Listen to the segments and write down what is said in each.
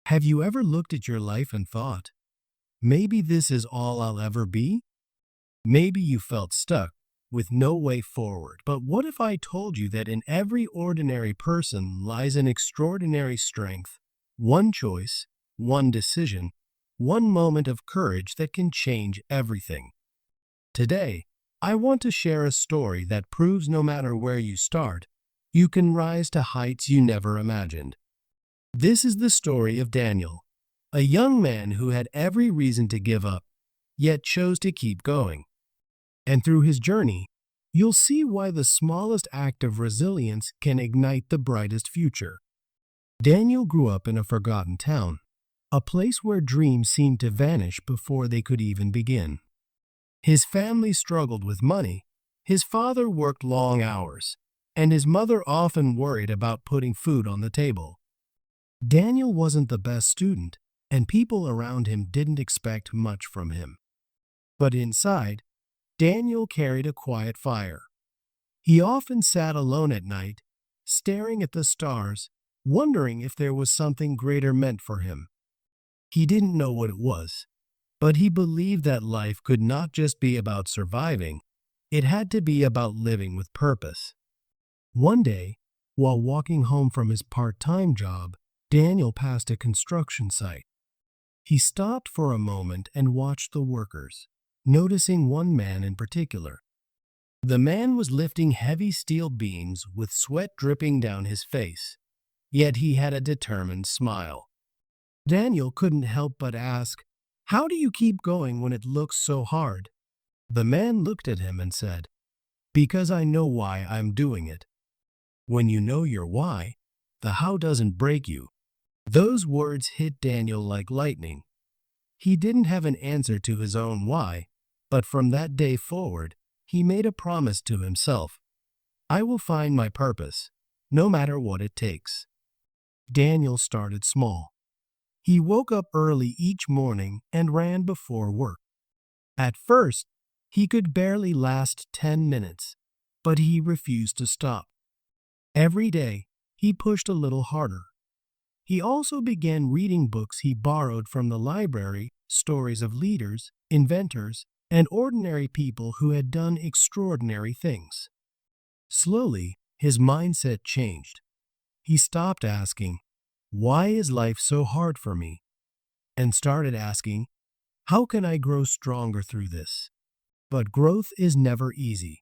Have you ever looked at your life and thought, maybe this is all I'll ever be? Maybe you felt stuck with no way forward. But what if I told you that in every ordinary person lies an extraordinary strength, one choice, one decision, one moment of courage that can change everything? Today, I want to share a story that proves no matter where you start, you can rise to heights you never imagined. This is the story of Daniel, a young man who had every reason to give up, yet chose to keep going. And through his journey, you'll see why the smallest act of resilience can ignite the brightest future. Daniel grew up in a forgotten town, a place where dreams seemed to vanish before they could even begin. His family struggled with money, his father worked long hours, and his mother often worried about putting food on the table. Daniel wasn't the best student, and people around him didn't expect much from him. But inside, Daniel carried a quiet fire. He often sat alone at night, staring at the stars, wondering if there was something greater meant for him. He didn't know what it was, but he believed that life could not just be about surviving, it had to be about living with purpose. One day, while walking home from his part-time job, Daniel passed a construction site. He stopped for a moment and watched the workers, noticing one man in particular. The man was lifting heavy steel beams with sweat dripping down his face, yet he had a determined smile. Daniel couldn't help but ask, "How do you keep going when it looks so hard?" The man looked at him and said, "Because I know why I'm doing it." When you know your why, the how doesn't break you. Those words hit Daniel like lightning. He didn't have an answer to his own why, but from that day forward, he made a promise to himself. I will find my purpose, no matter what it takes. Daniel started small. He woke up early each morning and ran before work. At first, he could barely last 10 minutes, but he refused to stop. Every day, he pushed a little harder. He also began reading books he borrowed from the library, stories of leaders, inventors, and ordinary people who had done extraordinary things. Slowly, his mindset changed. He stopped asking, "Why is life so hard for me?" and started asking, "How can I grow stronger through this?" But growth is never easy.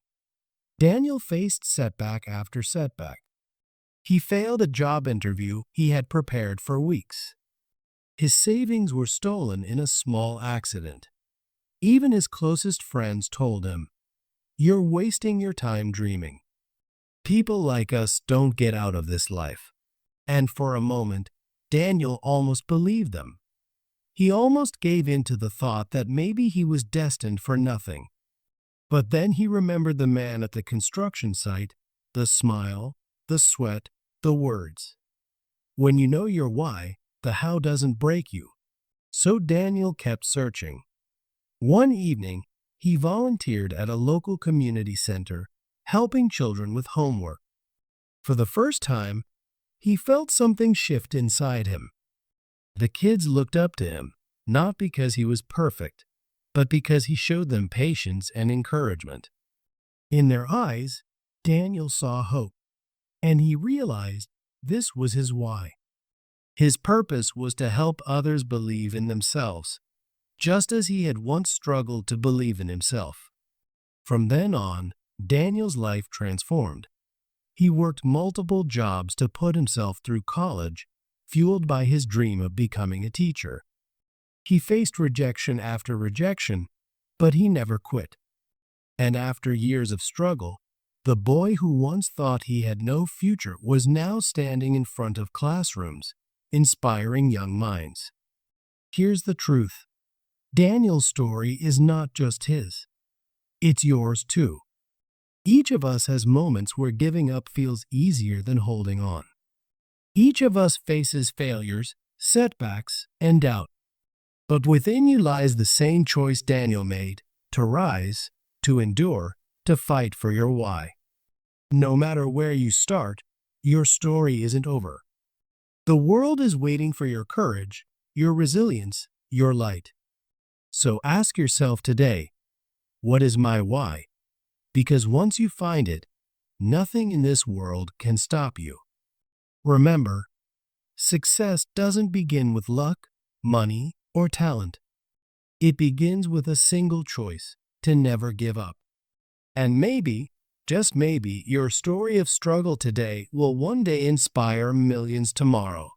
Daniel faced setback after setback. He failed a job interview he had prepared for weeks. His savings were stolen in a small accident. Even his closest friends told him, "You're wasting your time dreaming. People like us don't get out of this life." And for a moment, Daniel almost believed them. He almost gave in to the thought that maybe he was destined for nothing. But then he remembered the man at the construction site, the smile, the sweat, the words. When you know your why, the how doesn't break you. So Daniel kept searching. One evening, he volunteered at a local community center, helping children with homework. For the first time, he felt something shift inside him. The kids looked up to him, not because he was perfect, but because he showed them patience and encouragement. In their eyes, Daniel saw hope, and he realized this was his why. His purpose was to help others believe in themselves, just as he had once struggled to believe in himself. From then on, Daniel's life transformed. He worked multiple jobs to put himself through college, fueled by his dream of becoming a teacher. He faced rejection after rejection, but he never quit. And after years of struggle, the boy who once thought he had no future was now standing in front of classrooms, inspiring young minds. Here's the truth. Daniel's story is not just his. It's yours too. Each of us has moments where giving up feels easier than holding on. Each of us faces failures, setbacks, and doubt. But within you lies the same choice Daniel made: to rise, to endure, to fight for your why. No matter where you start, your story isn't over. The world is waiting for your courage, your resilience, your light. So ask yourself today, what is my why? Because once you find it, nothing in this world can stop you. Remember, success doesn't begin with luck, money, or talent. It begins with a single choice to never give up. And maybe, just maybe, your story of struggle today will one day inspire millions tomorrow.